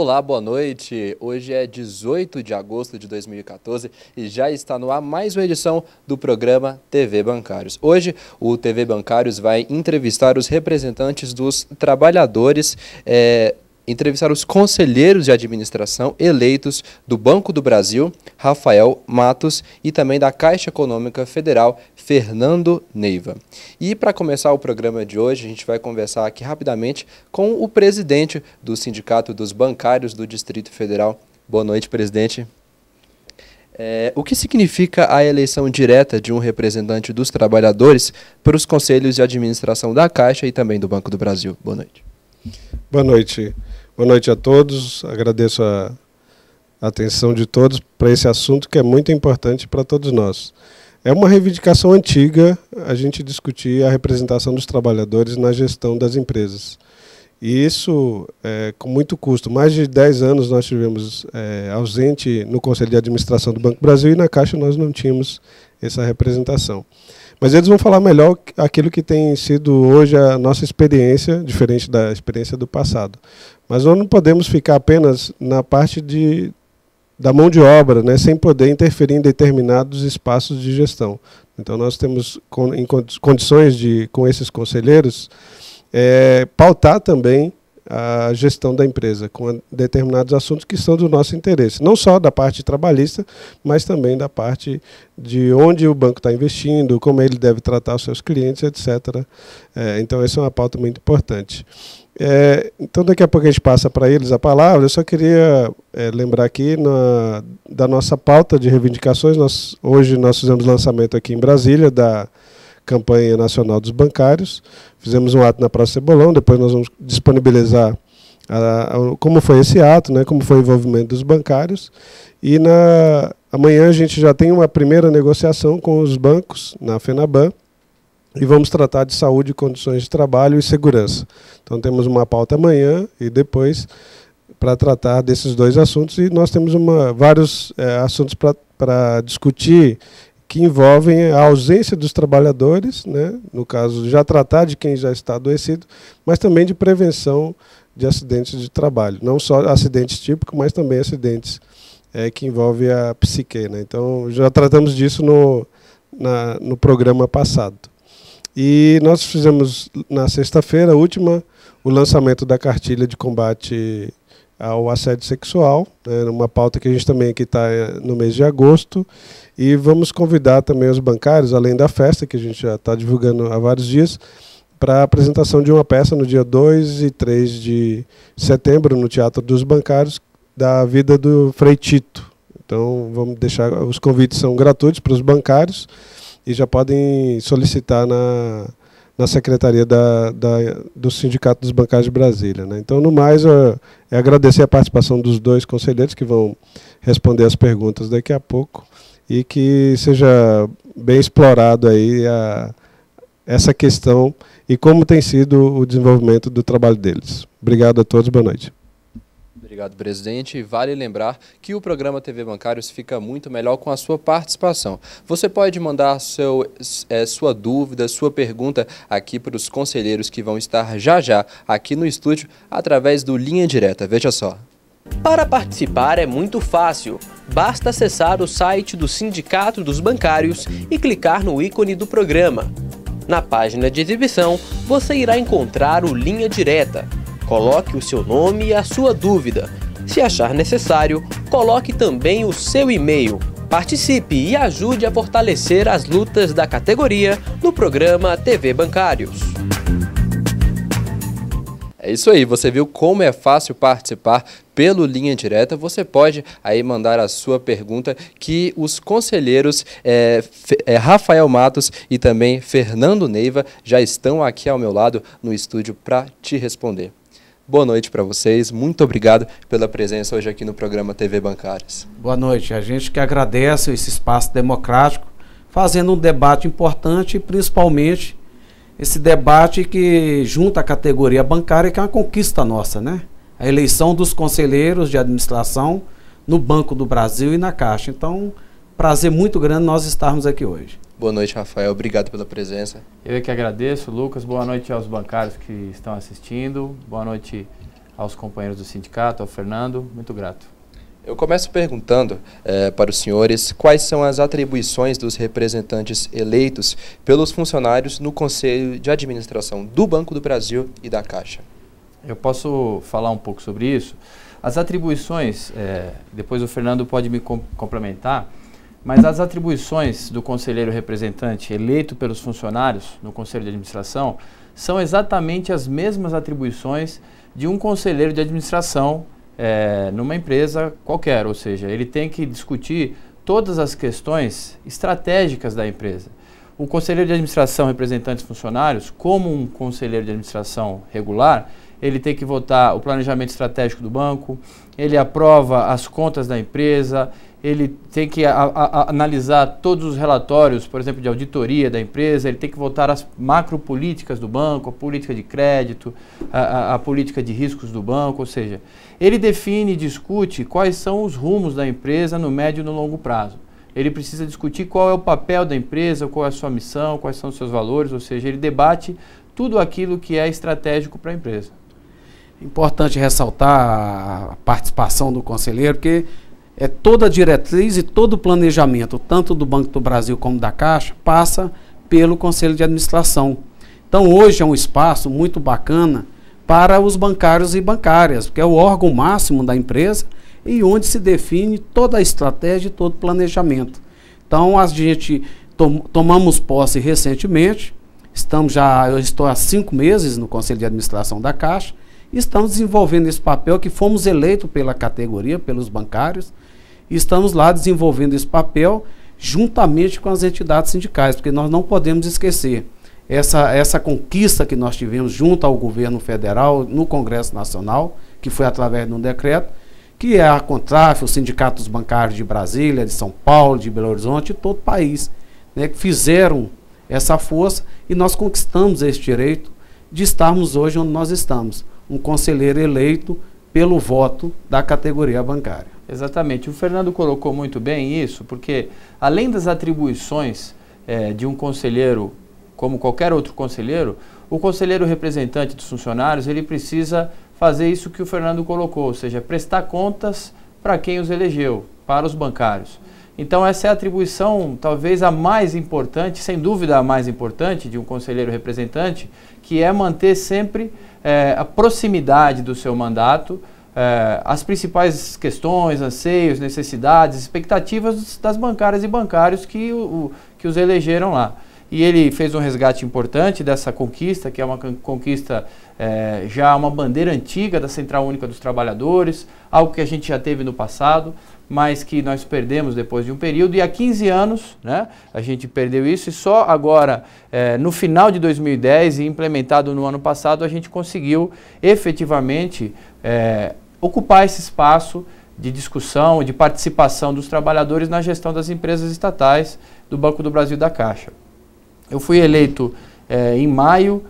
Olá, boa noite. Hoje é 18 de agosto de 2014 e já está no ar mais uma edição do programa TV Bancários. Hoje, o TV Bancários vai entrevistar os representantes dos trabalhadores, entrevistar os conselheiros de administração eleitos do Banco do Brasil, Rafael Matos, e também da Caixa Econômica Federal, Fernando Neiva. E para começar o programa de hoje, a gente vai conversar aqui rapidamente com o presidente do Sindicato dos Bancários do Distrito Federal. Boa noite, presidente. O que significa a eleição direta de um representante dos trabalhadores para os conselhos de administração da Caixa e também do Banco do Brasil? Boa noite. Boa noite. Boa noite a todos. Agradeço a atenção de todos para esse assunto que é muito importante para todos nós. É uma reivindicação antiga a gente discutir a representação dos trabalhadores na gestão das empresas. E isso com muito custo. Mais de 10 anos nós tivemos ausente no Conselho de Administração do Banco do Brasil e na Caixa nós não tínhamos essa representação. Mas eles vão falar melhor aquilo que tem sido hoje a nossa experiência, diferente da experiência do passado. Mas nós não podemos ficar apenas na parte da mão de obra, né, sem poder interferir em determinados espaços de gestão. Então nós temos condições de, com esses conselheiros, pautar também a gestão da empresa, com determinados assuntos que são do nosso interesse. Não só da parte trabalhista, mas também da parte de onde o banco está investindo, como ele deve tratar os seus clientes, etc. Então essa é uma pauta muito importante. Então daqui a pouco a gente passa para eles a palavra. Eu só queria lembrar aqui da nossa pauta de reivindicações. Hoje nós fizemos lançamento aqui em Brasília da Campanha Nacional dos Bancários. Fizemos um ato na Praça Cebolão, depois nós vamos disponibilizar como foi esse ato, né, como foi o envolvimento dos bancários. E amanhã a gente já tem uma primeira negociação com os bancos na FENABAN e vamos tratar de saúde, condições de trabalho e segurança. Então temos uma pauta amanhã e depois para tratar desses dois assuntos, e nós temos vários assuntos para discutir que envolvem a ausência dos trabalhadores, né, no caso, já tratar de quem já está adoecido, mas também de prevenção de acidentes de trabalho. Não só acidentes típicos, mas também acidentes que envolvem a psique, né. Então, já tratamos disso no programa passado. E nós fizemos, na sexta-feira, última, o lançamento da cartilha de combate ao assédio sexual, né, uma pauta que a gente também aqui está no mês de agosto, e vamos convidar também os bancários, além da festa, que a gente já está divulgando há vários dias, para a apresentação de uma peça no dia 2 e 3 de setembro, no Teatro dos Bancários, da vida do Frei Tito. Então, vamos deixar, os convites são gratuitos para os bancários, e já podem solicitar na Secretaria do Sindicato dos Bancários de Brasília, né? Então, no mais, agradecer a participação dos dois conselheiros que vão responder as perguntas daqui a pouco e que seja bem explorado aí essa questão e como tem sido o desenvolvimento do trabalho deles. Obrigado a todos, boa noite. Obrigado, presidente. Vale lembrar que o programa TV Bancários fica muito melhor com a sua participação. Você pode mandar sua dúvida, sua pergunta aqui para os conselheiros que vão estar já aqui no estúdio através do Linha Direta. Veja só. Para participar é muito fácil. Basta acessar o site do Sindicato dos Bancários e clicar no ícone do programa. Na página de exibição, você irá encontrar o Linha Direta. Coloque o seu nome e a sua dúvida. Se achar necessário, coloque também o seu e-mail. Participe e ajude a fortalecer as lutas da categoria no programa TV Bancários. É isso aí, você viu como é fácil participar pelo Linha Direta. Você pode aí mandar a sua pergunta que os conselheiros Rafael Matos e também Fernando Neiva já estão aqui ao meu lado no estúdio para te responder. Boa noite para vocês, muito obrigado pela presença hoje aqui no programa TV Bancários. Boa noite, a gente que agradece esse espaço democrático, fazendo um debate importante, principalmente esse debate que junta a categoria bancária, que é uma conquista nossa, né? A eleição dos conselheiros de administração no Banco do Brasil e na Caixa. Então, prazer muito grande nós estarmos aqui hoje. Boa noite, Rafael. Obrigado pela presença. Eu que agradeço, Lucas. Boa noite aos bancários que estão assistindo. Boa noite aos companheiros do sindicato, ao Fernando, muito grato. Eu começo perguntando para os senhores quais são as atribuições dos representantes eleitos pelos funcionários no Conselho de Administração do Banco do Brasil e da Caixa. Eu posso falar um pouco sobre isso. As atribuições, depois o Fernando pode me complementar, mas as atribuições do conselheiro representante eleito pelos funcionários no Conselho de Administração são exatamente as mesmas atribuições de um conselheiro de administração numa empresa qualquer, ou seja, ele tem que discutir todas as questões estratégicas da empresa. O conselheiro de administração representante funcionários, como um conselheiro de administração regular, ele tem que votar o planejamento estratégico do banco, ele aprova as contas da empresa, ele tem que analisar todos os relatórios, por exemplo, de auditoria da empresa, ele tem que votar as macropolíticas do banco, a política de crédito, a política de riscos do banco, ou seja, ele define e discute quais são os rumos da empresa no médio e no longo prazo. Ele precisa discutir qual é o papel da empresa, qual é a sua missão, quais são os seus valores, ou seja, ele debate tudo aquilo que é estratégico para a empresa. Importante ressaltar a participação do conselheiro, porque toda a diretriz e todo o planejamento, tanto do Banco do Brasil como da Caixa, passa pelo Conselho de Administração. Então, hoje é um espaço muito bacana para os bancários e bancárias, porque é o órgão máximo da empresa e onde se define toda a estratégia e todo o planejamento. Então, a gente tomamos posse recentemente, eu estou há 5 meses no Conselho de Administração da Caixa, e estamos desenvolvendo esse papel que fomos eleitos pela categoria, pelos bancários, e estamos lá desenvolvendo esse papel juntamente com as entidades sindicais, porque nós não podemos esquecer essa conquista que nós tivemos junto ao governo federal, no Congresso Nacional, que foi através de um decreto, que é a Contraf, os sindicatos bancários de Brasília, de São Paulo, de Belo Horizonte e todo o país, né, que fizeram essa força e nós conquistamos esse direito de estarmos hoje onde nós estamos. Um conselheiro eleito pelo voto da categoria bancária. Exatamente. O Fernando colocou muito bem isso, porque além das atribuições de um conselheiro, como qualquer outro conselheiro, o conselheiro representante dos funcionários, ele precisa fazer isso que o Fernando colocou, ou seja, prestar contas para quem os elegeu, para os bancários. Então essa é a atribuição talvez a mais importante, sem dúvida a mais importante de um conselheiro representante, que é manter sempre a proximidade do seu mandato, as principais questões, anseios, necessidades, expectativas das bancárias e bancários que os elegeram lá. E ele fez um resgate importante dessa conquista, que é uma conquista, já uma bandeira antiga da Central Única dos Trabalhadores, algo que a gente já teve no passado, mas que nós perdemos depois de um período, e há 15 anos, né, a gente perdeu isso, e só agora, no final de 2010 e implementado no ano passado, a gente conseguiu efetivamente ocupar esse espaço de discussão, de participação dos trabalhadores na gestão das empresas estatais do Banco do Brasil e da Caixa. Eu fui eleito em maio,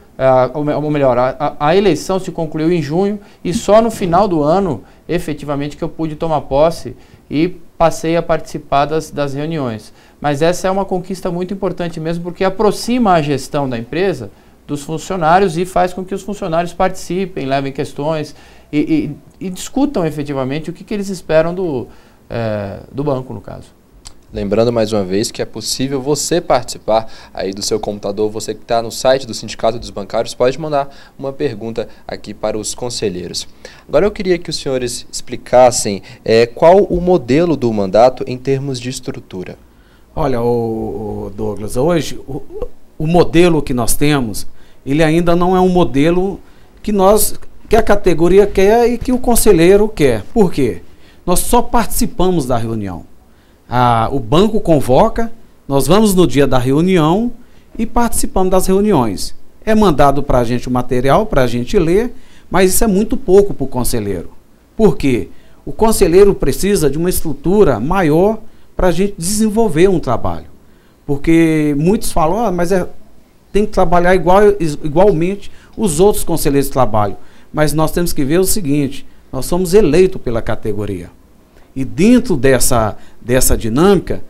ou melhor, a eleição se concluiu em junho, e só no final do ano, efetivamente, que eu pude tomar posse e passei a participar das reuniões. Mas essa é uma conquista muito importante mesmo, porque aproxima a gestão da empresa dos funcionários e faz com que os funcionários participem, levem questões e discutam efetivamente o que eles esperam do banco, no caso. Lembrando mais uma vez que é possível você participar aí do seu computador, você que está no site do Sindicato dos Bancários, pode mandar uma pergunta aqui para os conselheiros. Agora eu queria que os senhores explicassem qual o modelo do mandato em termos de estrutura. Olha, Douglas, hoje o modelo que nós temos, ele ainda não é um modelo que a categoria quer e que o conselheiro quer. Por quê? Nós só participamos da reunião. O banco convoca, nós vamos no dia da reunião e participamos das reuniões. É mandado para a gente o material, para a gente ler, mas isso é muito pouco para o conselheiro. Por quê? O conselheiro precisa de uma estrutura maior para a gente desenvolver um trabalho. Porque muitos falam, mas tem que trabalhar igualmente os outros conselheiros trabalham. Mas nós temos que ver o seguinte, nós somos eleitos pela categoria. E dentro dessa dinâmica,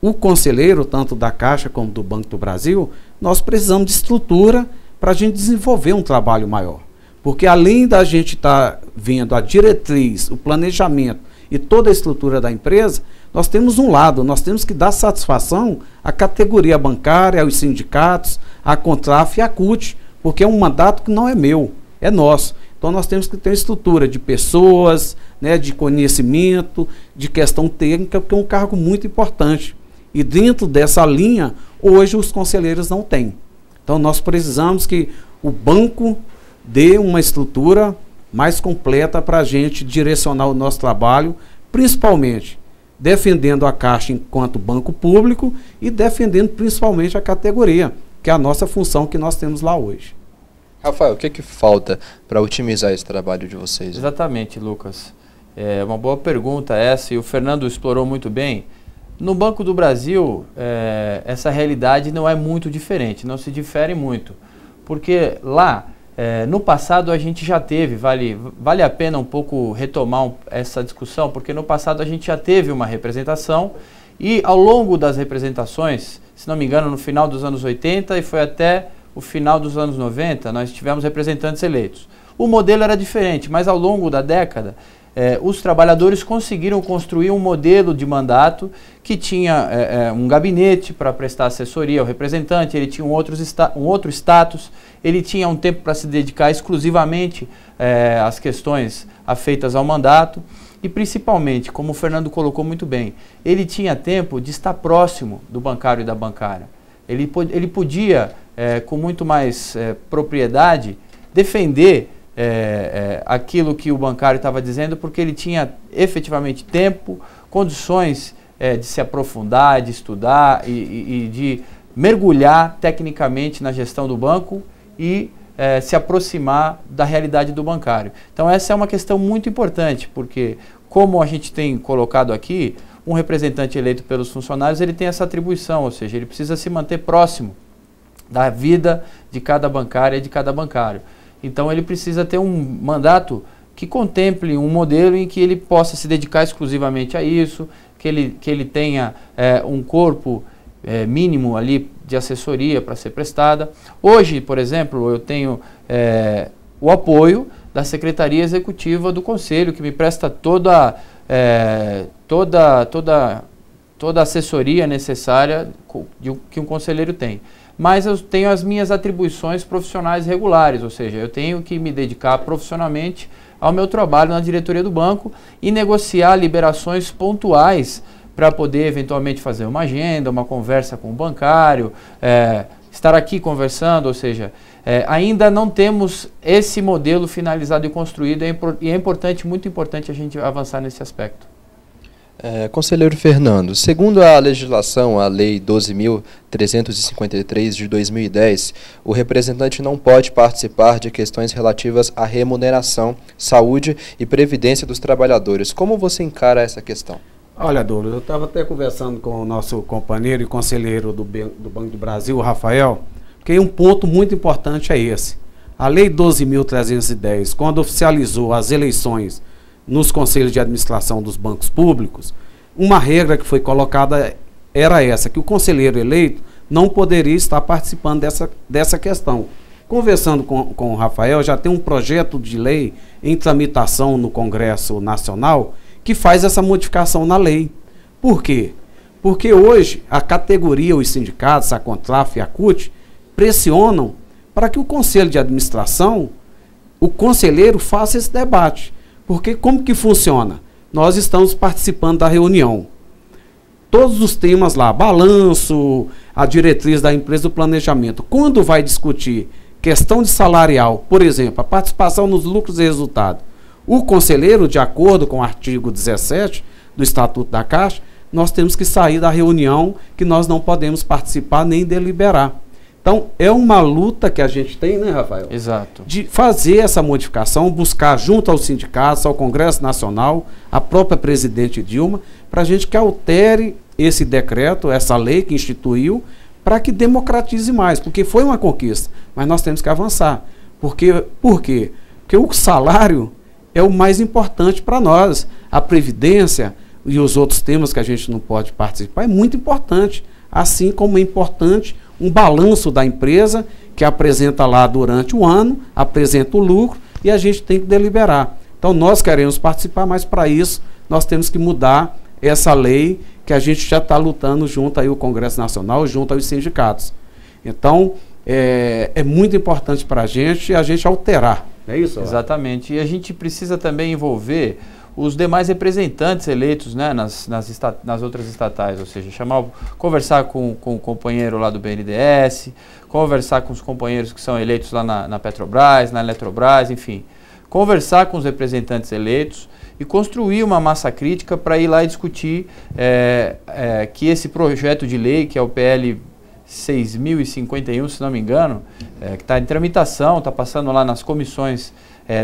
o conselheiro, tanto da Caixa como do Banco do Brasil, nós precisamos de estrutura para a gente desenvolver um trabalho maior. Porque além da gente estar vendo a diretriz, o planejamento e toda a estrutura da empresa, nós temos um lado, nós temos que dar satisfação à categoria bancária, aos sindicatos, à Contraf e à CUT, porque é um mandato que não é meu, é nosso. Então nós temos que ter uma estrutura de pessoas, né, de conhecimento, de questão técnica, porque é um cargo muito importante. E dentro dessa linha, hoje os conselheiros não têm. Então nós precisamos que o banco dê uma estrutura mais completa para a gente direcionar o nosso trabalho, principalmente defendendo a Caixa enquanto banco público e defendendo principalmente a categoria, que é a nossa função que nós temos lá hoje. Rafael, o que falta para otimizar esse trabalho de vocês? Exatamente, Lucas. É uma boa pergunta essa, e o Fernando explorou muito bem. No Banco do Brasil, essa realidade não é muito diferente, não se difere muito. Porque lá, no passado, a gente já teve, vale a pena um pouco retomar essa discussão, porque no passado a gente já teve uma representação e ao longo das representações, se não me engano, no final dos anos 80 e foi até o final dos anos 90, nós tivemos representantes eleitos. O modelo era diferente, mas ao longo da década, os trabalhadores conseguiram construir um modelo de mandato que tinha um gabinete para prestar assessoria ao representante, ele tinha um outro status, ele tinha um tempo para se dedicar exclusivamente às questões afeitas ao mandato e principalmente, como o Fernando colocou muito bem, ele tinha tempo de estar próximo do bancário e da bancária. Ele podia, com muito mais propriedade, defender aquilo que o bancário estava dizendo, porque ele tinha efetivamente tempo, condições de se aprofundar, de estudar e de mergulhar tecnicamente na gestão do banco e se aproximar da realidade do bancário. Então essa é uma questão muito importante, porque como a gente tem colocado aqui, um representante eleito pelos funcionários, ele tem essa atribuição, ou seja, ele precisa se manter próximo da vida de cada bancária e de cada bancário. Então ele precisa ter um mandato que contemple um modelo em que ele possa se dedicar exclusivamente a isso, que ele tenha um corpo mínimo ali de assessoria para ser prestada. Hoje, por exemplo, eu tenho o apoio da Secretaria Executiva do Conselho, que me presta toda a assessoria necessária que um conselheiro tem. Mas eu tenho as minhas atribuições profissionais regulares, ou seja, eu tenho que me dedicar profissionalmente ao meu trabalho na diretoria do banco e negociar liberações pontuais para poder eventualmente fazer uma agenda, uma conversa com o bancário, estar aqui conversando, ou seja, ainda não temos esse modelo finalizado e construído e é importante, muito importante a gente avançar nesse aspecto. Conselheiro Fernando, segundo a legislação, a Lei 12.353 de 2010, o representante não pode participar de questões relativas à remuneração, saúde e previdência dos trabalhadores. Como você encara essa questão? Olha, Douglas, eu estava até conversando com o nosso companheiro e conselheiro do Banco do Brasil, o Rafael, porque um ponto muito importante é esse. A Lei 12.310, quando oficializou as eleições nos conselhos de administração dos bancos públicos, uma regra que foi colocada era essa, que o conselheiro eleito não poderia estar participando dessa questão. Conversando com o Rafael, já tem um projeto de lei em tramitação no Congresso Nacional que faz essa modificação na lei. Por quê? Porque hoje a categoria, os sindicatos, a Contraf e a CUT, pressionam para que o conselho de administração, o conselheiro, faça esse debate. Porque como que funciona? Nós estamos participando da reunião. Todos os temas lá, balanço, a diretriz da empresa, o planejamento. Quando vai discutir questão de salarial, por exemplo, a participação nos lucros e resultados, o conselheiro, de acordo com o artigo 17 do Estatuto da Caixa, nós temos que sair da reunião, que nós não podemos participar nem deliberar. Então, é uma luta que a gente tem, né, Rafael? Exato. De fazer essa modificação, buscar junto aos sindicatos, ao Congresso Nacional, a própria presidente Dilma, para a gente que altere esse decreto, essa lei que instituiu, para que democratize mais, porque foi uma conquista, mas nós temos que avançar. Por quê? Porque o salário é o mais importante para nós. A previdência e os outros temas que a gente não pode participar é muito importante, assim como é importante um balanço da empresa, que apresenta lá durante o ano, apresenta o lucro, e a gente tem que deliberar. Então nós queremos participar, mas para isso nós temos que mudar essa lei que a gente já está lutando junto aí ao Congresso Nacional, junto aos sindicatos. Então é muito importante para a gente alterar. É isso? Exatamente. E a gente precisa também envolver os demais representantes eleitos, né, nas outras estatais, ou seja, conversar com o companheiro lá do BNDES, conversar com os companheiros que são eleitos lá na Petrobras, na Eletrobras, enfim, conversar com os representantes eleitos e construir uma massa crítica para ir lá e discutir que esse projeto de lei, que é o PL 6.051, se não me engano, que está em tramitação, está passando lá nas comissões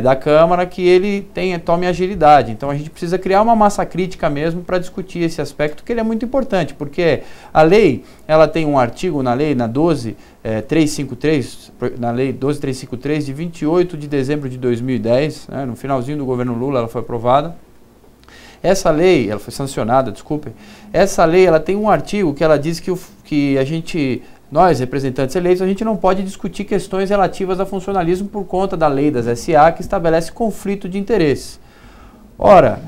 da Câmara, que ele tome agilidade. Então a gente precisa criar uma massa crítica mesmo para discutir esse aspecto, que ele é muito importante, porque a lei, ela tem um artigo na lei, na 12353, na lei 12353, de 28 de dezembro de 2010, né, no finalzinho do governo Lula ela foi aprovada. Essa lei, ela foi sancionada, desculpem, essa lei ela tem um artigo que ela diz que nós, representantes eleitos, a gente não pode discutir questões relativas a funcionalismo por conta da lei das SA, que estabelece conflito de interesses. Ora,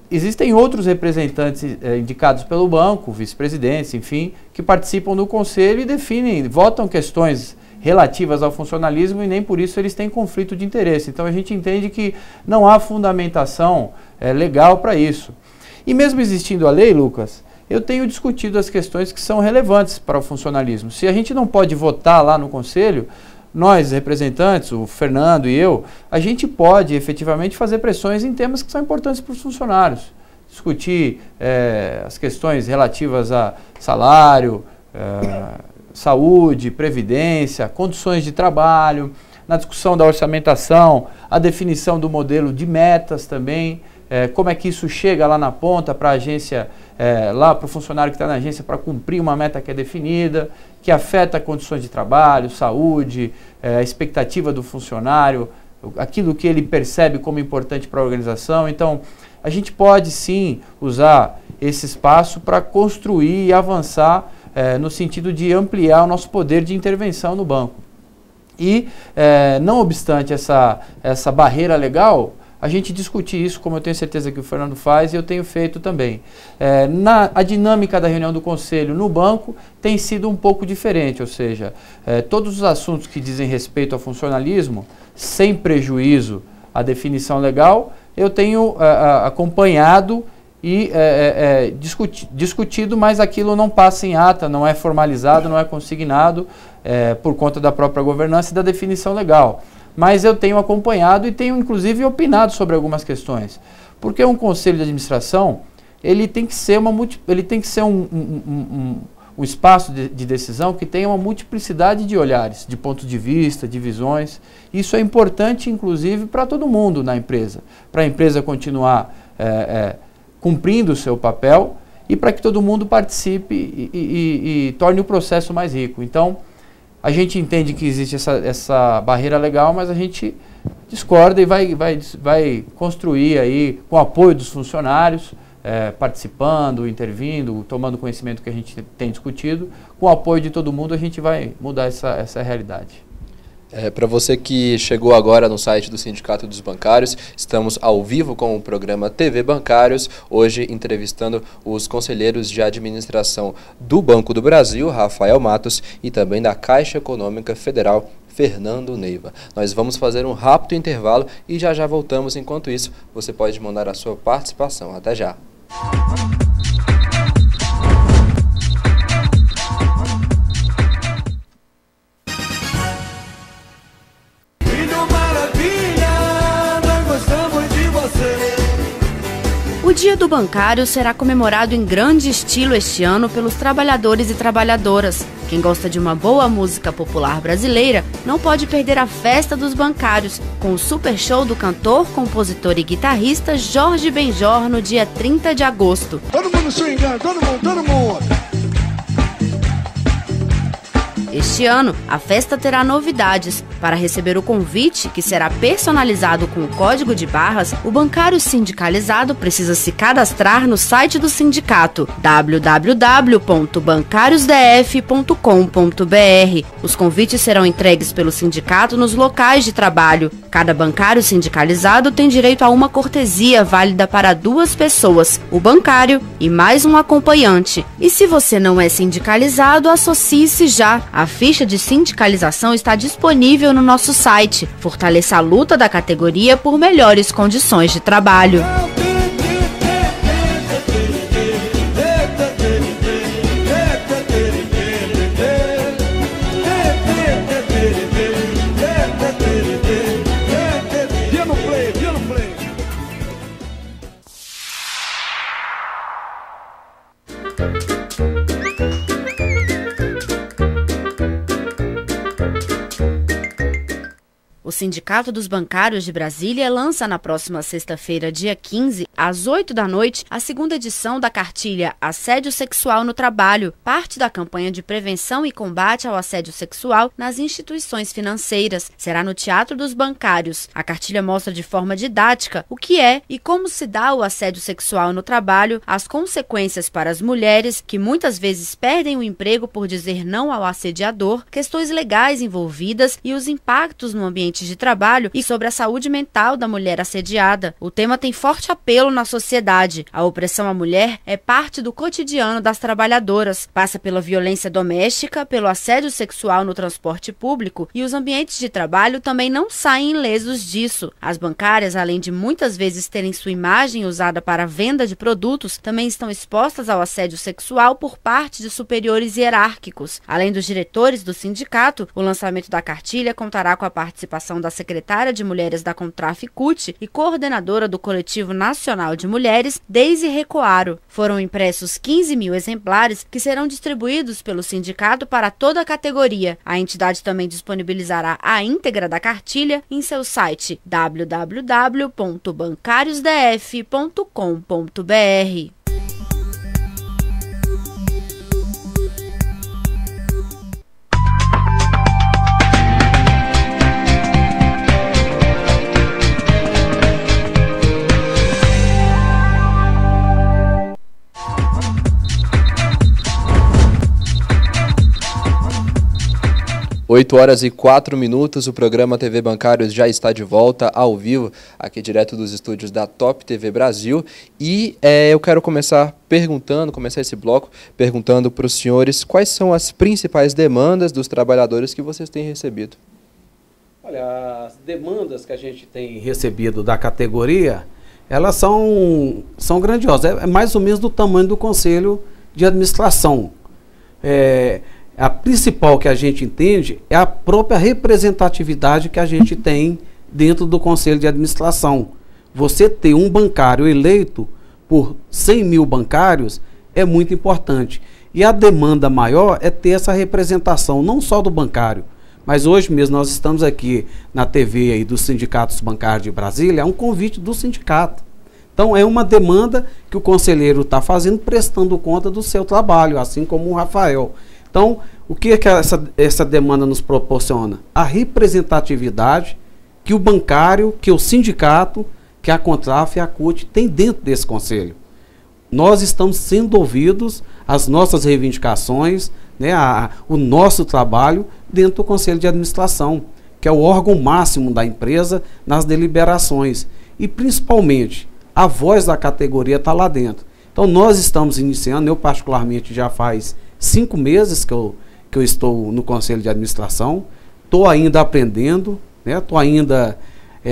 existem outros representantes indicados pelo banco, vice-presidentes, enfim, que participam do conselho e votam questões relativas ao funcionalismo e nem por isso eles têm conflito de interesse. Então a gente entende que não há fundamentação legal para isso. E mesmo existindo a lei, Lucas, eu tenho discutido as questões que são relevantes para o funcionalismo. Se a gente não pode votar lá no conselho, nós, representantes, o Fernando e eu, a gente pode efetivamente fazer pressões em temas que são importantes para os funcionários. Discutir as questões relativas a salário, saúde, previdência, condições de trabalho, na discussão da orçamentação, a definição do modelo de metas também, como é que isso chega lá na ponta para a agência, lá para o funcionário que está na agência para cumprir uma meta que é definida, que afeta condições de trabalho, saúde, a expectativa do funcionário, aquilo que ele percebe como importante para a organização. Então, a gente pode sim usar esse espaço para construir e avançar no sentido de ampliar o nosso poder de intervenção no banco. E, não obstante essa barreira legal, a gente discutir isso, como eu tenho certeza que o Fernando faz, e eu tenho feito também. A dinâmica da reunião do Conselho no banco tem sido um pouco diferente, ou seja, todos os assuntos que dizem respeito ao funcionalismo, sem prejuízo à definição legal, eu tenho acompanhado e discutido, mas aquilo não passa em ata, não é formalizado, não é consignado por conta da própria governança e da definição legal. Mas eu tenho acompanhado e tenho inclusive opinado sobre algumas questões. Porque um conselho de administração, ele tem que ser, um espaço de decisão que tenha uma multiplicidade de olhares, de pontos de vista, de visões. Isso é importante inclusive para todo mundo na empresa, para a empresa continuar cumprindo o seu papel e para que todo mundo participe e torne o processo mais rico. Então, a gente entende que existe essa barreira legal, mas a gente discorda e vai construir aí, com o apoio dos funcionários, participando, intervindo, tomando conhecimento que a gente tem discutido, com o apoio de todo mundo a gente vai mudar essa realidade. Para você que chegou agora no site do Sindicato dos Bancários, estamos ao vivo com o programa TV Bancários, hoje entrevistando os conselheiros de administração do Banco do Brasil, Rafael Matos, e também da Caixa Econômica Federal, Fernando Neiva. Nós vamos fazer um rápido intervalo e já voltamos. Enquanto isso, você pode mandar a sua participação. Até já! O Dia do Bancário será comemorado em grande estilo este ano pelos trabalhadores e trabalhadoras. Quem gosta de uma boa música popular brasileira não pode perder a Festa dos Bancários, com o super show do cantor, compositor e guitarrista Jorge Benjor no dia 30 de agosto. Todo mundo swingando, todo mundo! Este ano, a festa terá novidades. Para receber o convite, que será personalizado com o código de barras, o bancário sindicalizado precisa se cadastrar no site do sindicato, www.bancariosdf.com.br. Os convites serão entregues pelo sindicato nos locais de trabalho. Cada bancário sindicalizado tem direito a uma cortesia válida para 2 pessoas, o bancário e mais um acompanhante. E se você não é sindicalizado, associe-se já. A ficha de sindicalização está disponível no nosso site. Fortaleça a luta da categoria por melhores condições de trabalho. O Sindicato dos Bancários de Brasília lança na próxima sexta-feira, dia 15, às 8 da noite, a segunda edição da cartilha Assédio Sexual no Trabalho, parte da campanha de prevenção e combate ao assédio sexual nas instituições financeiras. Será no Teatro dos Bancários. A cartilha mostra de forma didática o que é e como se dá o assédio sexual no trabalho, as consequências para as mulheres, que muitas vezes perdem o emprego por dizer não ao assediador, questões legais envolvidas e os impactos no ambiente de trabalho e sobre a saúde mental da mulher assediada. O tema tem forte apelo na sociedade. A opressão à mulher é parte do cotidiano das trabalhadoras. Passa pela violência doméstica, pelo assédio sexual no transporte público e os ambientes de trabalho também não saem ilesos disso. As bancárias, além de muitas vezes terem sua imagem usada para a venda de produtos, também estão expostas ao assédio sexual por parte de superiores hierárquicos. Além dos diretores do sindicato, o lançamento da cartilha contará com a participação da secretária de Mulheres da Contraficute e coordenadora do Coletivo Nacional de Mulheres, Deise Recoaro. Foram impressos 15.000 exemplares que serão distribuídos pelo sindicato para toda a categoria. A entidade também disponibilizará a íntegra da cartilha em seu site www.bancariosdf.com.br. 8h04, o programa TV Bancários já está de volta ao vivo, aqui direto dos estúdios da Top TV Brasil. E eu quero começar esse bloco perguntando para os senhores quais são as principais demandas dos trabalhadores que vocês têm recebido. Olha, as demandas que a gente tem recebido da categoria, elas são grandiosas. É mais ou menos do tamanho do Conselho de Administração. A principal que a gente entende é a própria representatividade que a gente tem dentro do Conselho de Administração. Você ter um bancário eleito por 100.000 bancários é muito importante. E a demanda maior é ter essa representação, não só do bancário, mas hoje mesmo nós estamos aqui na TV aí dos sindicatos bancários de Brasília, é um convite do sindicato. Então é uma demanda que o conselheiro está fazendo, prestando conta do seu trabalho, assim como o Rafael. Então, o que é que essa demanda nos proporciona? A representatividade que o bancário, que o sindicato, que a Contraf e a CUT tem dentro desse conselho. Nós estamos sendo ouvidos, as nossas reivindicações, né, o nosso trabalho dentro do Conselho de Administração, que é o órgão máximo da empresa nas deliberações. E, principalmente, a voz da categoria está lá dentro. Então, nós estamos iniciando, eu particularmente já faz 5 meses que eu estou no Conselho de Administração, estou ainda aprendendo, estou ainda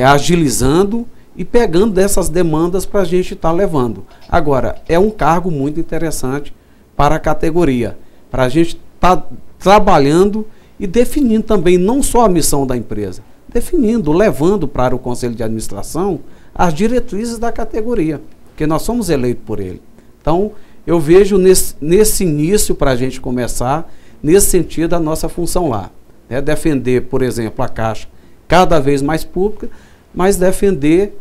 agilizando e pegando dessas demandas para a gente estar levando. Agora, é um cargo muito interessante para a categoria, para a gente estar trabalhando e definindo também não só a missão da empresa, levando para o Conselho de Administração as diretrizes da categoria, porque nós somos eleitos por ele. Então, eu vejo nesse início, para a gente começar, nesse sentido, a nossa função lá. Defender, por exemplo, a Caixa cada vez mais pública, mas defender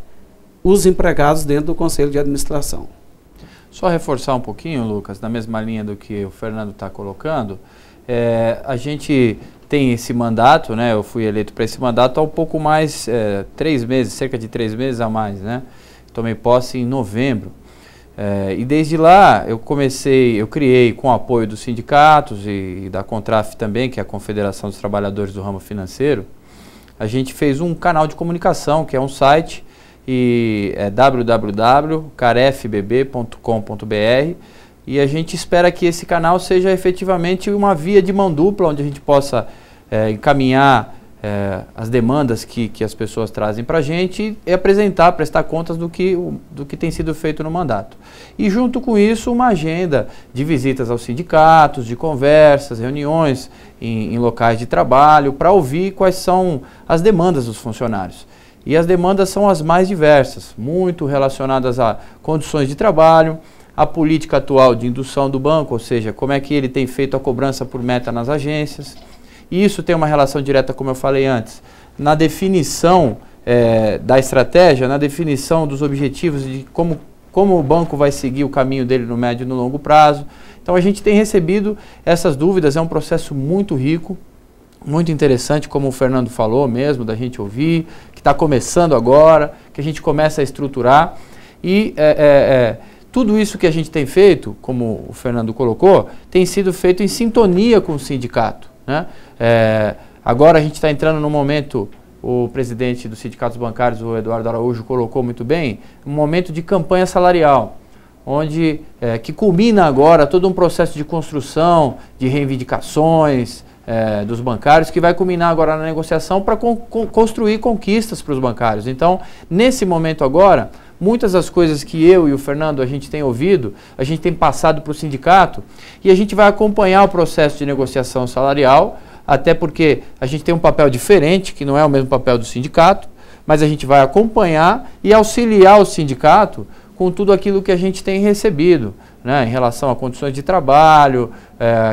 os empregados dentro do Conselho de Administração. Só reforçar um pouquinho, Lucas, na mesma linha do que o Fernando está colocando, a gente tem esse mandato, né? Eu fui eleito para esse mandato há um pouco mais, 3 meses, cerca de 3 meses a mais, né? Tomei posse em novembro. E desde lá eu criei com o apoio dos sindicatos e da Contraf também, que é a Confederação dos Trabalhadores do Ramo Financeiro, a gente fez um canal de comunicação, que é um site, e é www.carefbb.com.br, e a gente espera que esse canal seja efetivamente uma via de mão dupla, onde a gente possa encaminhar as demandas que as pessoas trazem para a gente e apresentar, prestar contas do que tem sido feito no mandato. E junto com isso, uma agenda de visitas aos sindicatos, de conversas, reuniões em locais de trabalho, para ouvir quais são as demandas dos funcionários. E as demandas são as mais diversas, muito relacionadas a condições de trabalho, a política atual de indução do banco, ou seja, como é que ele tem feito a cobrança por meta nas agências. E isso tem uma relação direta, como eu falei antes, na definição da estratégia, na definição dos objetivos de como o banco vai seguir o caminho dele no médio e no longo prazo. Então a gente tem recebido essas dúvidas, é um processo muito rico, muito interessante, como o Fernando falou mesmo, da gente ouvir, que está começando agora, que a gente começa a estruturar. E tudo isso que a gente tem feito, como o Fernando colocou, tem sido feito em sintonia com o sindicato, né? Agora a gente está entrando no momento, o presidente dos sindicatos bancários, o Eduardo Araújo, colocou muito bem, um momento de campanha salarial, onde que culmina agora todo um processo de construção, de reivindicações dos bancários, que vai culminar agora na negociação para construir conquistas para os bancários. Então, nesse momento agora, muitas das coisas que eu e o Fernando a gente tem ouvido, a gente tem passado para o sindicato e a gente vai acompanhar o processo de negociação salarial, até porque a gente tem um papel diferente, que não é o mesmo papel do sindicato, mas a gente vai acompanhar e auxiliar o sindicato com tudo aquilo que a gente tem recebido, né, em relação a condições de trabalho,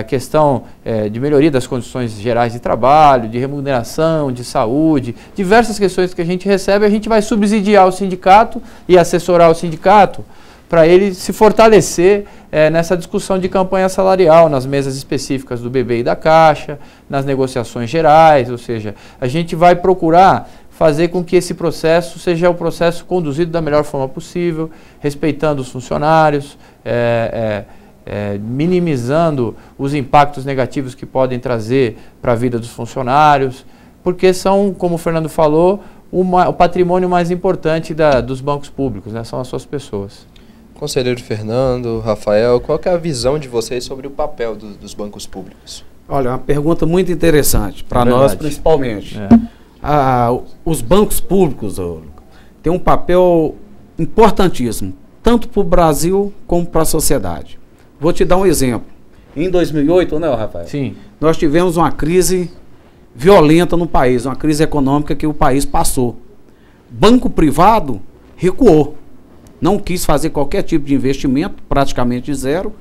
questão de melhoria das condições gerais de trabalho, de remuneração, de saúde, diversas questões que a gente recebe, a gente vai subsidiar o sindicato e assessorar o sindicato para ele se fortalecer nessa discussão de campanha salarial, nas mesas específicas do BB e da Caixa, nas negociações gerais, ou seja, a gente vai procurar fazer com que esse processo seja o processo conduzido da melhor forma possível, respeitando os funcionários, minimizando os impactos negativos que podem trazer para a vida dos funcionários, porque são, como o Fernando falou, o patrimônio mais importante dos bancos públicos, né? São as suas pessoas. Conselheiro Fernando, Rafael, qual que é a visão de vocês sobre o papel dos bancos públicos? Olha, uma pergunta muito interessante, para nós principalmente. Os bancos públicos têm um papel importantíssimo, tanto para o Brasil como para a sociedade. Vou te dar um exemplo. Em 2008, né, Rafael? Sim. Nós tivemos uma crise violenta no país, uma crise econômica que o país passou. Banco privado recuou, não quis fazer qualquer tipo de investimento, praticamente zero,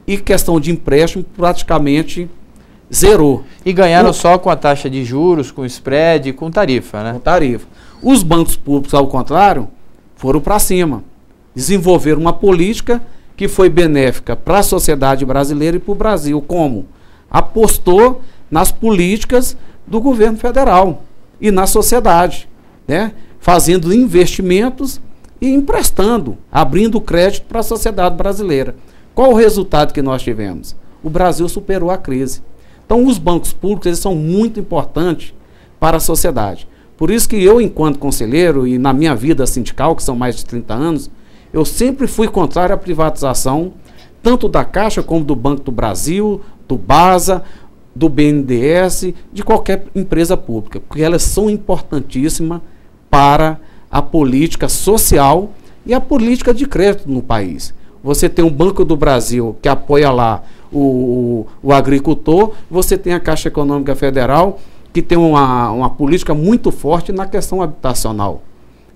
e questão de empréstimo praticamente zerou. E ganharam só com a taxa de juros, com spread, com tarifa, né? Com tarifa. Os bancos públicos, ao contrário, foram para cima. Desenvolveram uma política que foi benéfica para a sociedade brasileira e para o Brasil. Como? Apostou nas políticas do governo federal e na sociedade, né? Fazendo investimentos e emprestando, abrindo crédito para a sociedade brasileira. Qual o resultado que nós tivemos? O Brasil superou a crise. Então, os bancos públicos eles são muito importantes para a sociedade. Por isso que eu, enquanto conselheiro, e na minha vida sindical, que são mais de 30 anos, eu sempre fui contrário à privatização, tanto da Caixa como do Banco do Brasil, do BASA, do BNDES, de qualquer empresa pública, porque elas são importantíssimas para a política social e a política de crédito no país. Você tem o Banco do Brasil, que apoia lá o agricultor, você tem a Caixa Econômica Federal, que tem uma política muito forte na questão habitacional.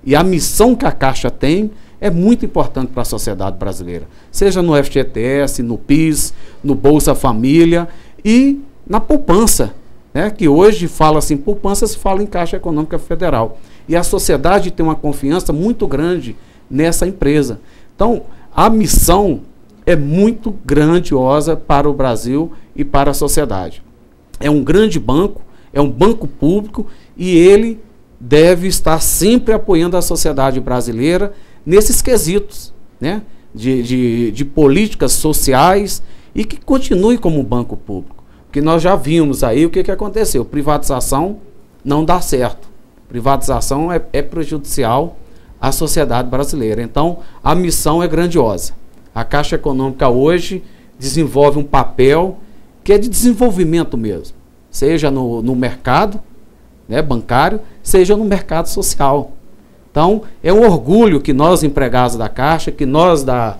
E a missão que a Caixa tem é muito importante para a sociedade brasileira, seja no FGTS, no PIS, no Bolsa Família e na poupança, né? Que hoje fala assim, poupança se fala em Caixa Econômica Federal. E a sociedade tem uma confiança muito grande nessa empresa. Então, a missão é muito grandiosa para o Brasil e para a sociedade. É um grande banco, é um banco público e ele deve estar sempre apoiando a sociedade brasileira nesses quesitos, né, de políticas sociais e que continue como um banco público. Porque nós já vimos aí o que aconteceu. Privatização não dá certo. Privatização é prejudicial à sociedade brasileira. Então, a missão é grandiosa. A Caixa Econômica hoje desenvolve um papel que é de desenvolvimento mesmo, seja no mercado, né, bancário, seja no mercado social. Então, é um orgulho que nós, empregados da Caixa, que nós da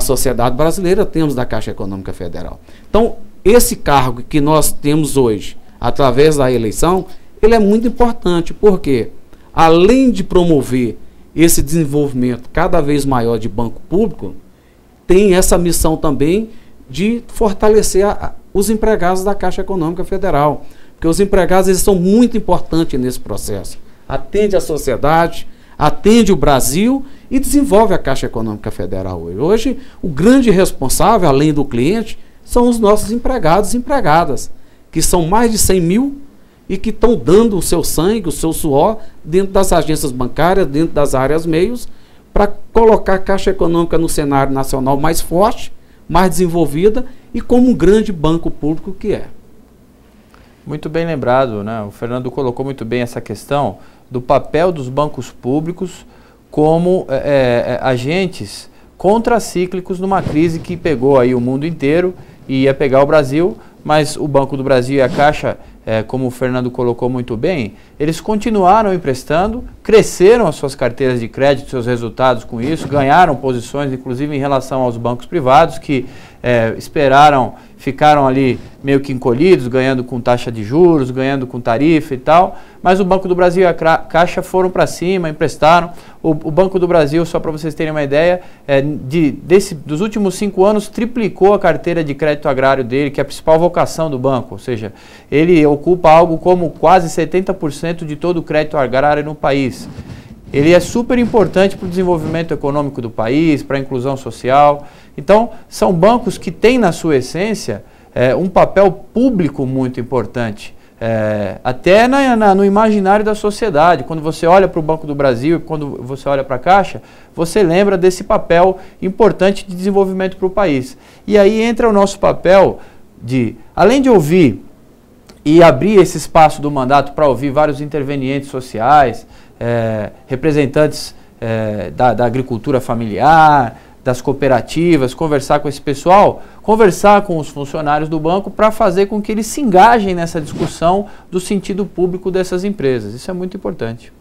sociedade brasileira temos da Caixa Econômica Federal. Então, esse cargo que nós temos hoje, através da eleição, ele é muito importante, porque além de promover esse desenvolvimento cada vez maior de banco público, tem essa missão também de fortalecer os empregados da Caixa Econômica Federal, porque os empregados eles são muito importantes nesse processo. Atende a sociedade, atende o Brasil e desenvolve a Caixa Econômica Federal hoje. Hoje, o grande responsável, além do cliente, são os nossos empregados e empregadas, que são mais de 100 mil e que estão dando o seu sangue, o seu suor, dentro das agências bancárias, dentro das áreas meios, para colocar a Caixa Econômica no cenário nacional mais forte, mais desenvolvida e como um grande banco público que é. Muito bem lembrado, né? O Fernando colocou muito bem essa questão do papel dos bancos públicos como agentes contracíclicos numa crise que pegou aí o mundo inteiro e ia pegar o Brasil, mas o Banco do Brasil e a Caixa, como o Fernando colocou muito bem, eles continuaram emprestando, cresceram as suas carteiras de crédito, seus resultados com isso, ganharam posições, inclusive em relação aos bancos privados, que ficaram ali meio que encolhidos, ganhando com taxa de juros, ganhando com tarifa e tal, mas o Banco do Brasil e a Caixa foram para cima, emprestaram. O Banco do Brasil, só para vocês terem uma ideia, dos últimos 5 anos, triplicou a carteira de crédito agrário dele, que é a principal vocação do banco, ou seja, ele ocupa algo como quase 70% de todo o crédito agrário no país. Ele é super importante para o desenvolvimento econômico do país, para a inclusão social. Então, são bancos que têm na sua essência um papel público muito importante, até no imaginário da sociedade. Quando você olha para o Banco do Brasil e quando você olha para a Caixa, você lembra desse papel importante de desenvolvimento para o país. E aí entra o nosso papel de, além de ouvir e abrir esse espaço do mandato para ouvir vários intervenientes sociais, representantes da agricultura familiar, das cooperativas, conversar com esse pessoal, conversar com os funcionários do banco para fazer com que eles se engajem nessa discussão do sentido público dessas empresas. Isso é muito importante.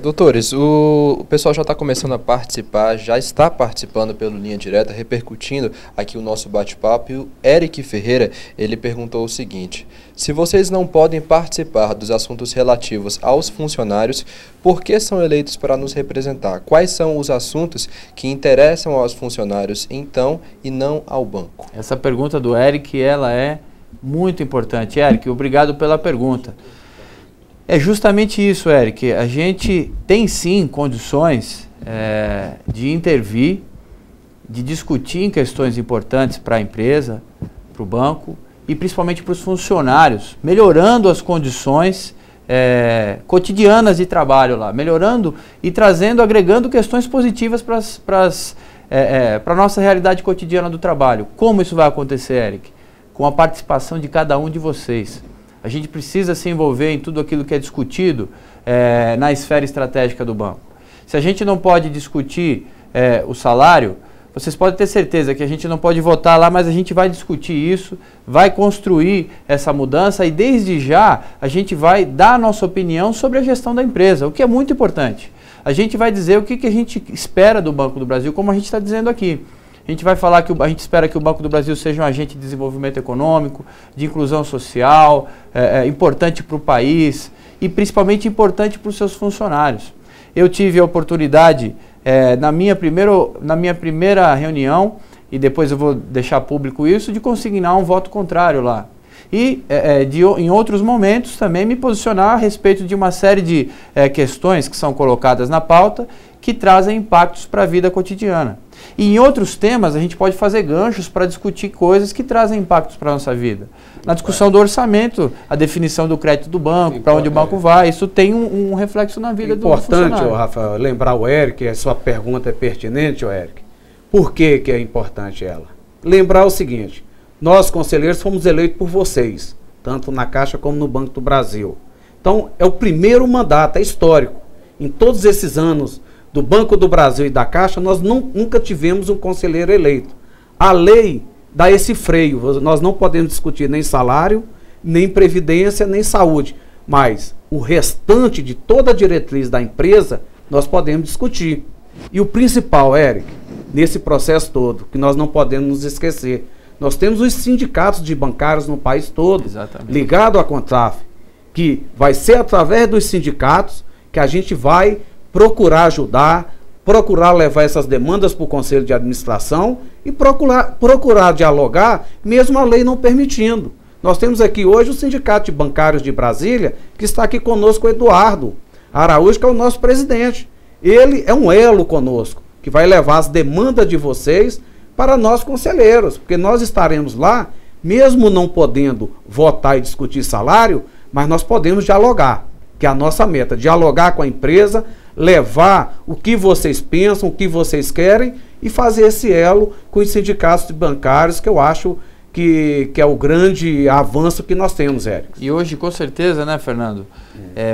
Doutores, o pessoal já está começando a participar, já está participando pelo Linha Direta, repercutindo aqui o nosso bate-papo. E o Eric Ferreira, ele perguntou o seguinte: se vocês não podem participar dos assuntos relativos aos funcionários, por que são eleitos para nos representar? Quais são os assuntos que interessam aos funcionários, então, e não ao banco? Essa pergunta do Eric, ela é muito importante. Eric, obrigado pela pergunta. É justamente isso, Eric. A gente tem sim condições de intervir, de discutir em questões importantes para a empresa, para o banco e principalmente para os funcionários, melhorando as condições cotidianas de trabalho lá, melhorando e trazendo, agregando questões positivas para a nossa realidade cotidiana do trabalho. Como isso vai acontecer, Eric? Com a participação de cada um de vocês. A gente precisa se envolver em tudo aquilo que é discutido na esfera estratégica do banco. Se a gente não pode discutir o salário, vocês podem ter certeza que a gente não pode votar lá, mas a gente vai discutir isso, vai construir essa mudança e desde já a gente vai dar a nossa opinião sobre a gestão da empresa, o que é muito importante. A gente vai dizer o que a gente espera do Banco do Brasil, como a gente está dizendo aqui. A gente vai falar que a gente espera que o Banco do Brasil seja um agente de desenvolvimento econômico, de inclusão social, importante para o país e principalmente importante para os seus funcionários. Eu tive a oportunidade, na minha primeira reunião, e depois eu vou deixar público isso, de consignar um voto contrário lá. E em outros momentos também me posicionar a respeito de uma série de questões que são colocadas na pauta, que trazem impactos para a vida cotidiana. E em outros temas, a gente pode fazer ganchos para discutir coisas que trazem impactos para a nossa vida. Na discussão do orçamento, a definição do crédito do banco, para onde o banco vai, isso tem um reflexo na vida do funcionário. Importante, Rafael, lembrar o Eric, a sua pergunta é pertinente, Eric. Por que é importante ela? Lembrar o seguinte, nós, conselheiros, fomos eleitos por vocês, tanto na Caixa como no Banco do Brasil. Então, é o primeiro mandato, é histórico. Em todos esses anos do Banco do Brasil e da Caixa, nós nunca tivemos um conselheiro eleito. A lei dá esse freio, nós não podemos discutir nem salário, nem previdência, nem saúde, mas o restante de toda a diretriz da empresa, nós podemos discutir. E o principal, Eric, nesse processo todo, que nós não podemos nos esquecer, nós temos os sindicatos de bancários no país todo, ligado à Contraf, que vai ser através dos sindicatos que a gente vai procurar ajudar, procurar levar essas demandas para o Conselho de Administração e procurar dialogar, mesmo a lei não permitindo. Nós temos aqui hoje o Sindicato de Bancários de Brasília, que está aqui conosco, o Eduardo Araújo, que é o nosso presidente. Ele é um elo conosco, que vai levar as demandas de vocês para nós conselheiros, porque nós estaremos lá, mesmo não podendo votar e discutir salário, mas nós podemos dialogar, que é a nossa meta, dialogar com a empresa, levar o que vocês pensam, o que vocês querem e fazer esse elo com os sindicatos bancários, que eu acho que é o grande avanço que nós temos, Eric. E hoje, com certeza, né, Fernando,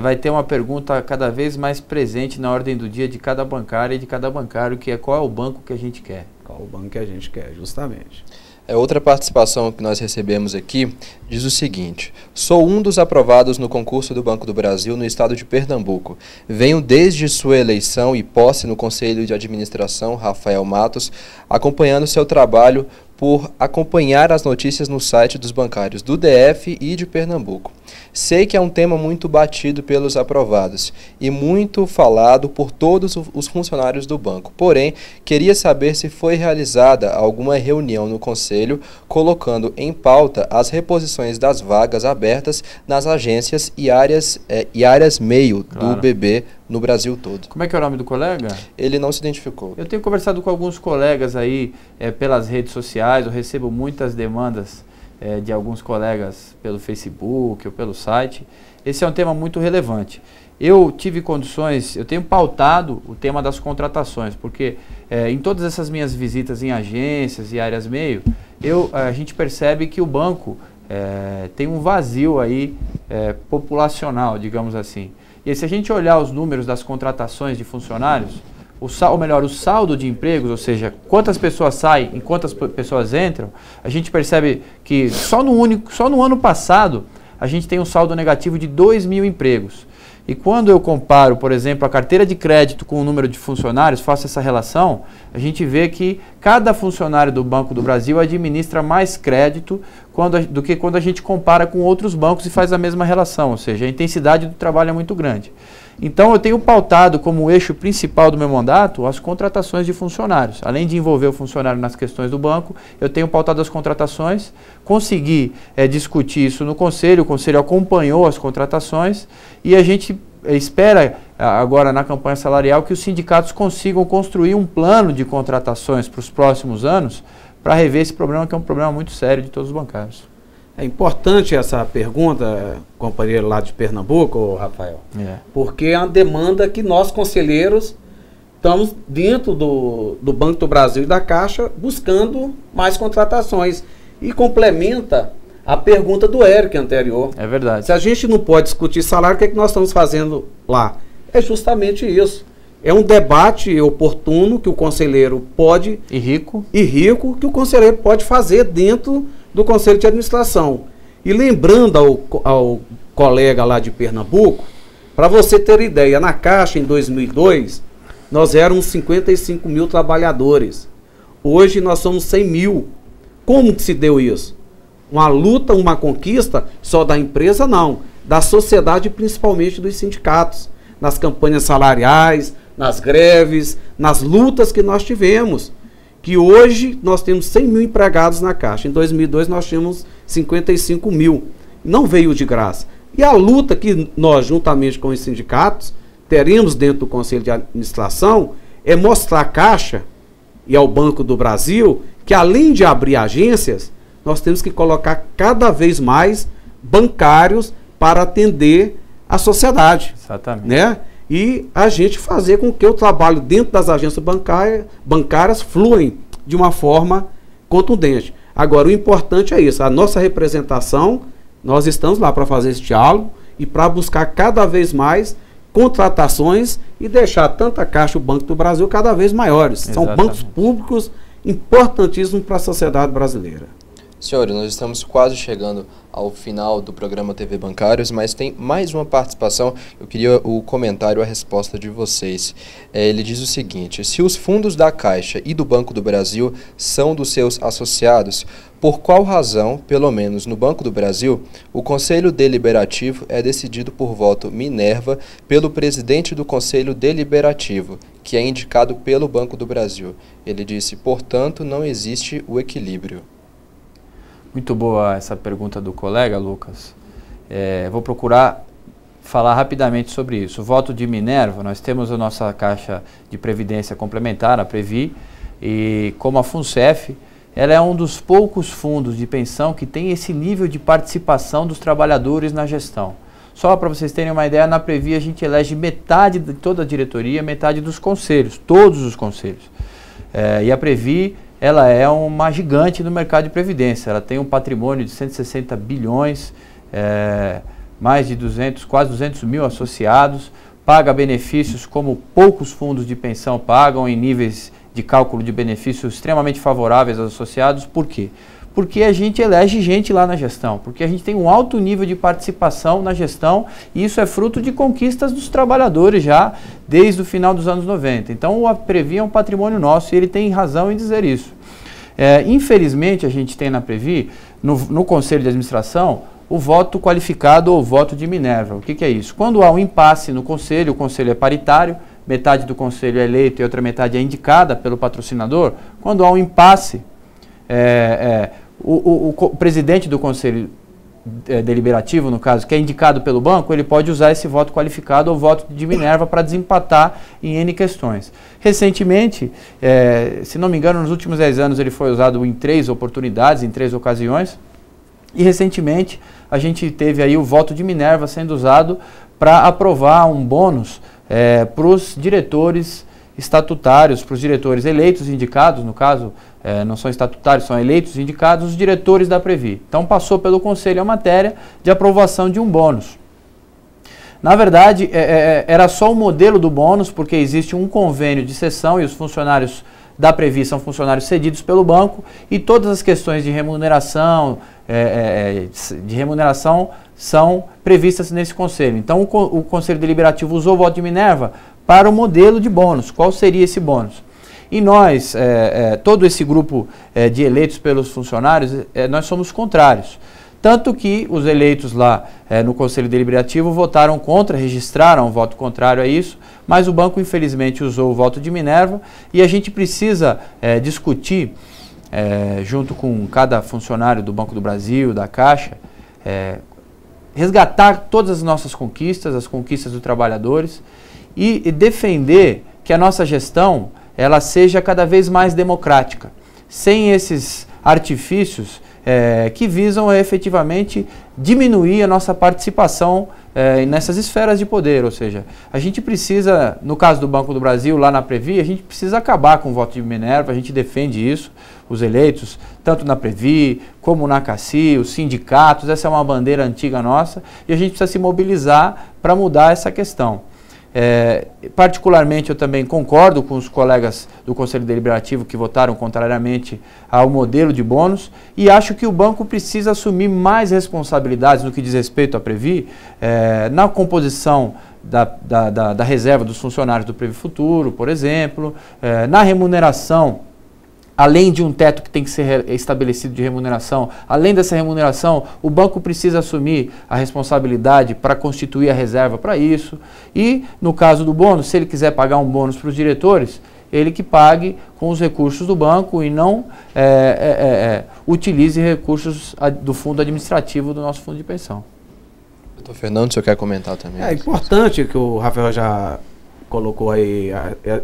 vai ter uma pergunta cada vez mais presente na ordem do dia de cada bancária e de cada bancário, que é qual é o banco que a gente quer. Qual o banco que a gente quer, justamente. Outra participação que nós recebemos aqui diz o seguinte: sou um dos aprovados no concurso do Banco do Brasil no estado de Pernambuco. Venho desde sua eleição e posse no Conselho de Administração, Rafael Matos, acompanhando seu trabalho por acompanhar as notícias no site dos bancários do DF e de Pernambuco. Sei que é um tema muito batido pelos aprovados e muito falado por todos os funcionários do banco. Porém, queria saber se foi realizada alguma reunião no Conselho colocando em pauta as reposições das vagas abertas nas agências e áreas meio do BB no Brasil todo. Como é que é o nome do colega? Ele não se identificou. Eu tenho conversado com alguns colegas aí pelas redes sociais, eu recebo muitas demandas de alguns colegas pelo Facebook ou pelo site. Esse é um tema muito relevante. Eu tive condições, eu tenho pautado o tema das contratações, porque em todas essas minhas visitas em agências e áreas meio, a gente percebe que o banco tem um vazio aí populacional, digamos assim. E se a gente olhar os números das contratações de funcionários, o saldo de empregos, ou seja, quantas pessoas saem e quantas pessoas entram, a gente percebe que só no ano passado a gente tem um saldo negativo de 2.000 empregos. E quando eu comparo, por exemplo, a carteira de crédito com o número de funcionários, faço essa relação, a gente vê que cada funcionário do Banco do Brasil administra mais crédito do que quando a gente compara com outros bancos e faz a mesma relação, ou seja, a intensidade do trabalho é muito grande. Então eu tenho pautado como eixo principal do meu mandato as contratações de funcionários. Além de envolver o funcionário nas questões do banco, eu tenho pautado as contratações, consegui discutir isso no Conselho, o Conselho acompanhou as contratações e a gente espera agora na campanha salarial que os sindicatos consigam construir um plano de contratações para os próximos anos para rever esse problema, que é um problema muito sério de todos os bancários. É importante essa pergunta, companheiro lá de Pernambuco, Rafael, porque é uma demanda que nós, conselheiros, estamos dentro do Banco do Brasil e da Caixa buscando mais contratações. E complementa a pergunta do Eric anterior. É verdade. Se a gente não pode discutir salário, o que é que nós estamos fazendo lá? É justamente isso. É um debate oportuno que o conselheiro pode... E rico, que o conselheiro pode fazer dentro do Conselho de Administração. E lembrando ao colega lá de Pernambuco, para você ter ideia, na Caixa em 2002, nós éramos 55 mil trabalhadores. Hoje nós somos 100 mil. Como que se deu isso? Uma luta, uma conquista só da empresa? Não. Da sociedade, principalmente dos sindicatos. Nas campanhas salariais, nas greves, nas lutas que nós tivemos. Que hoje nós temos 100 mil empregados na Caixa. Em 2002 nós tínhamos 55 mil. Não veio de graça. E a luta que nós, juntamente com os sindicatos, teremos dentro do Conselho de Administração, é mostrar à Caixa e ao Banco do Brasil que, além de abrir agências, nós temos que colocar cada vez mais bancários para atender a sociedade. Exatamente. Né? E a gente fazer com que o trabalho dentro das agências bancárias fluem de uma forma contundente. Agora, o importante é isso, a nossa representação, nós estamos lá para fazer esse diálogo e para buscar cada vez mais contratações e deixar tanto a Caixa e o Banco do Brasil cada vez maiores. Exatamente. São bancos públicos importantíssimos para a sociedade brasileira. Senhores, nós estamos quase chegando ao final do programa TV Bancários, mas tem mais uma participação. Eu queria o comentário, a resposta de vocês. Ele diz o seguinte: se os fundos da Caixa e do Banco do Brasil são dos seus associados, por qual razão, pelo menos no Banco do Brasil, o Conselho Deliberativo é decidido por voto Minerva pelo presidente do Conselho Deliberativo, que é indicado pelo Banco do Brasil? Ele disse, portanto, não existe o equilíbrio. Muito boa essa pergunta do colega, Lucas. Vou procurar falar rapidamente sobre isso. O voto de Minerva, nós temos a nossa Caixa de Previdência Complementar, a Previ, e como a FUNCEF, ela é um dos poucos fundos de pensão que tem esse nível de participação dos trabalhadores na gestão. Só para vocês terem uma ideia, na Previ a gente elege metade de toda a diretoria, metade dos conselhos, todos os conselhos. E a Previ, ela é uma gigante no mercado de previdência. Ela tem um patrimônio de 160 bilhões, mais de quase 200 mil associados, paga benefícios como poucos fundos de pensão pagam, em níveis de cálculo de benefícios extremamente favoráveis aos associados. Por quê? Porque a gente elege gente lá na gestão, porque a gente tem um alto nível de participação na gestão e isso é fruto de conquistas dos trabalhadores já desde o final dos anos 90. Então a Previ é um patrimônio nosso e ele tem razão em dizer isso. Infelizmente a gente tem na Previ, no Conselho de Administração, o voto qualificado ou voto de Minerva. O que é isso? Quando há um impasse no Conselho, o Conselho é paritário, metade do Conselho é eleito e outra metade é indicada pelo patrocinador. Quando há um impasse, o presidente do Conselho Deliberativo, no caso, que é indicado pelo banco, ele pode usar esse voto qualificado ou voto de Minerva para desempatar em N questões. Recentemente, se não me engano, nos últimos 10 anos ele foi usado em 3 oportunidades, em 3 ocasiões, e recentemente a gente teve aí o voto de Minerva sendo usado para aprovar um bônus para os diretores estatutários, para os diretores eleitos e indicados, no caso, não são estatutários, são eleitos e indicados, os diretores da Previ. Então passou pelo Conselho a matéria de aprovação de um bônus. Na verdade, era só o modelo do bônus, porque existe um convênio de cessão e os funcionários da Previ são funcionários cedidos pelo banco e todas as questões de remuneração, são previstas nesse conselho. Então o Conselho Deliberativo usou o voto de Minerva para o modelo de bônus. Qual seria esse bônus? E nós, todo esse grupo de eleitos pelos funcionários, nós somos contrários. Tanto que os eleitos lá no Conselho Deliberativo votaram contra, registraram um voto contrário a isso, mas o banco infelizmente usou o voto de Minerva e a gente precisa discutir, junto com cada funcionário do Banco do Brasil, da Caixa, resgatar todas as nossas conquistas, as conquistas dos trabalhadores e defender que a nossa gestão ela seja cada vez mais democrática, sem esses artifícios que visam efetivamente diminuir a nossa participação nessas esferas de poder. Ou seja, a gente precisa, no caso do Banco do Brasil, lá na Previ, a gente precisa acabar com o voto de Minerva, a gente defende isso, os eleitos, tanto na Previ, como na CACI, os sindicatos, essa é uma bandeira antiga nossa, e a gente precisa se mobilizar para mudar essa questão. Particularmente eu também concordo com os colegas do Conselho Deliberativo que votaram contrariamente ao modelo de bônus e acho que o banco precisa assumir mais responsabilidades no que diz respeito à Previ, na composição da reserva dos funcionários do Previ Futuro, por exemplo, na remuneração. Além de um teto que tem que ser estabelecido de remuneração, além dessa remuneração, o banco precisa assumir a responsabilidade para constituir a reserva para isso. E, no caso do bônus, se ele quiser pagar um bônus para os diretores, ele que pague com os recursos do banco e não utilize recursos do fundo administrativo do nosso fundo de pensão. Doutor Fernando, o senhor quer comentar também? É importante que o Rafael já colocou aí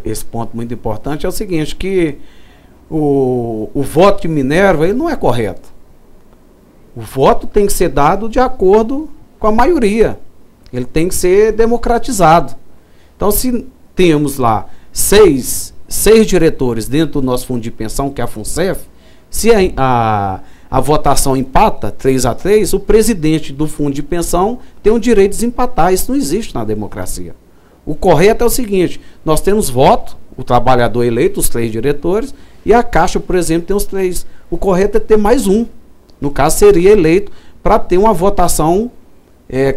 esse ponto muito importante, é o seguinte, que o voto de Minerva ele não é correto. O voto tem que ser dado de acordo com a maioria. Ele tem que ser democratizado. Então, se temos lá seis diretores dentro do nosso fundo de pensão, que é a FUNCEF, se a votação empata 3-3, o presidente do fundo de pensão tem o direito de desempatar. Isso não existe na democracia. O correto é o seguinte, nós temos voto, o trabalhador eleito, os 3 diretores, e a Caixa, por exemplo, tem os 3. O correto é ter mais um. No caso, seria eleito para ter uma votação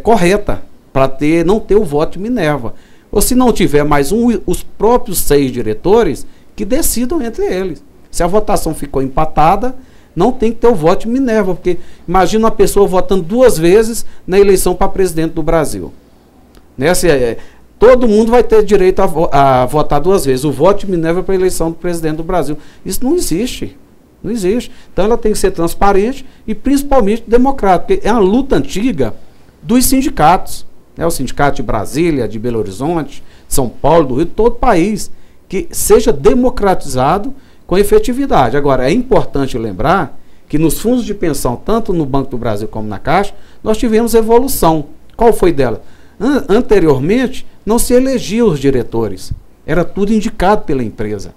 correta, para não ter o voto de Minerva. Ou se não tiver mais um, os próprios 6 diretores que decidam entre eles. Se a votação ficou empatada, não tem que ter o voto de Minerva, porque imagina uma pessoa votando 2 vezes na eleição para presidente do Brasil. Todo mundo vai ter direito a votar 2 vezes. O voto de Minerva para a eleição do presidente do Brasil. Isso não existe. Não existe. Então ela tem que ser transparente e principalmente democrática. Porque é uma luta antiga dos sindicatos. O sindicato de Brasília, de Belo Horizonte, de São Paulo, do Rio, de todo o país. Que seja democratizado com efetividade. Agora, é importante lembrar que nos fundos de pensão, tanto no Banco do Brasil como na Caixa, nós tivemos evolução. Qual foi dela? Anteriormente, não se elegiam os diretores. Era tudo indicado pela empresa.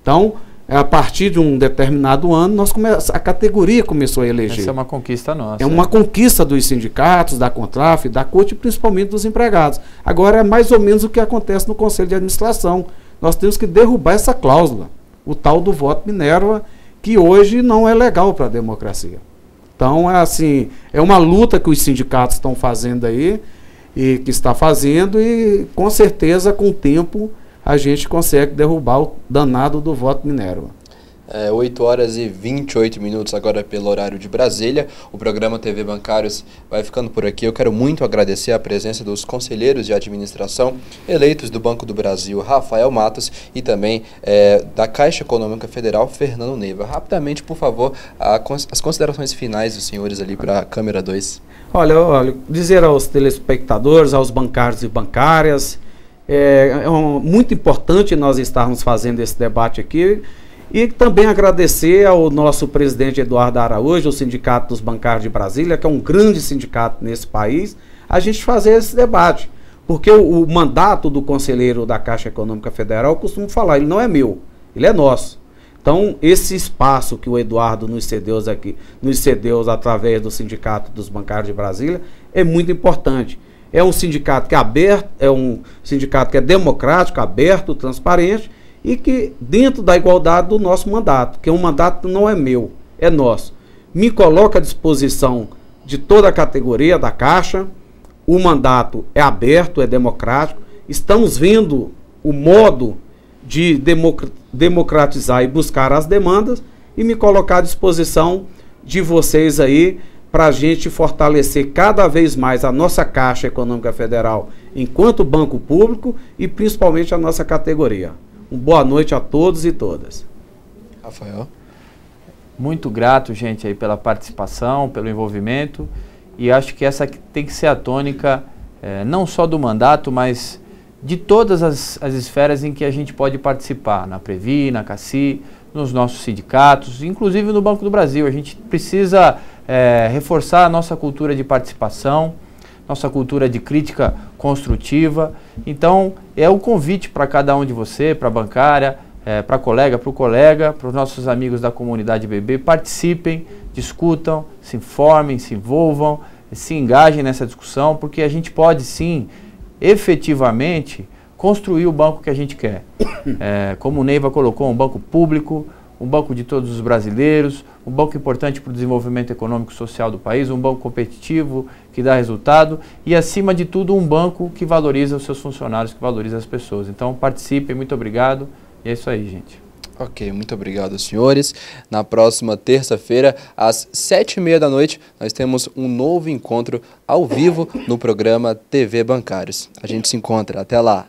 Então, a partir de um determinado ano, a categoria começou a eleger. Essa é uma conquista nossa. É uma conquista dos sindicatos, da Contraf, da CUT e principalmente dos empregados. Agora, é mais ou menos o que acontece no Conselho de Administração. Nós temos que derrubar essa cláusula, o tal do voto Minerva, que hoje não é legal para a democracia. Então, é uma luta que os sindicatos estão fazendo aí, e que está fazendo, e com certeza, com o tempo, a gente consegue derrubar o danado do voto Minerva. 8h28 agora pelo horário de Brasília. O programa TV Bancários vai ficando por aqui. Eu quero muito agradecer a presença dos conselheiros de administração eleitos do Banco do Brasil, Rafael Matos, e também da Caixa Econômica Federal, Fernando Neiva. Rapidamente, por favor, as considerações finais dos senhores ali para a câmera 2. Olha, dizer aos telespectadores, aos bancários e bancárias, muito importante nós estarmos fazendo esse debate aqui. E também agradecer ao nosso presidente Eduardo Araújo, o Sindicato dos Bancários de Brasília, que é um grande sindicato nesse país, a gente fazer esse debate. Porque o mandato do conselheiro da Caixa Econômica Federal, eu costumo falar, ele não é meu, ele é nosso. Então, esse espaço que o Eduardo nos cedeu através do Sindicato dos Bancários de Brasília, é muito importante. É um sindicato que é aberto, é um sindicato que é democrático, aberto, transparente, e que dentro da igualdade do nosso mandato, que o mandato não é meu, é nosso. Me coloca à disposição de toda a categoria da Caixa, o mandato é aberto, é democrático, estamos vendo o modo de democratizar e buscar as demandas, e me colocar à disposição de vocês aí, para a gente fortalecer cada vez mais a nossa Caixa Econômica Federal enquanto banco público e principalmente a nossa categoria. Boa noite a todos e todas. Rafael. Muito grato, gente, aí pela participação, pelo envolvimento, e acho que essa tem que ser a tônica, não só do mandato, mas de todas as esferas em que a gente pode participar, na Previ, na CACI, nos nossos sindicatos, inclusive no Banco do Brasil. A gente precisa reforçar a nossa cultura de participação, nossa cultura de crítica construtiva. Então, é o convite para cada um de você, para a bancária, para a colega, para o colega, para os nossos amigos da comunidade BB, participem, discutam, se informem, se envolvam, se engajem nessa discussão, porque a gente pode sim, efetivamente, construir o banco que a gente quer. Como o Neiva colocou, um banco público, um banco de todos os brasileiros, um banco importante para o desenvolvimento econômico e social do país, um banco competitivo que dá resultado e, acima de tudo, um banco que valoriza os seus funcionários, que valoriza as pessoas. Então, participem, muito obrigado e é isso aí, gente. Ok, muito obrigado, senhores. Na próxima terça-feira, às 19h30, nós temos um novo encontro ao vivo no programa TV Bancários. A gente se encontra. Até lá!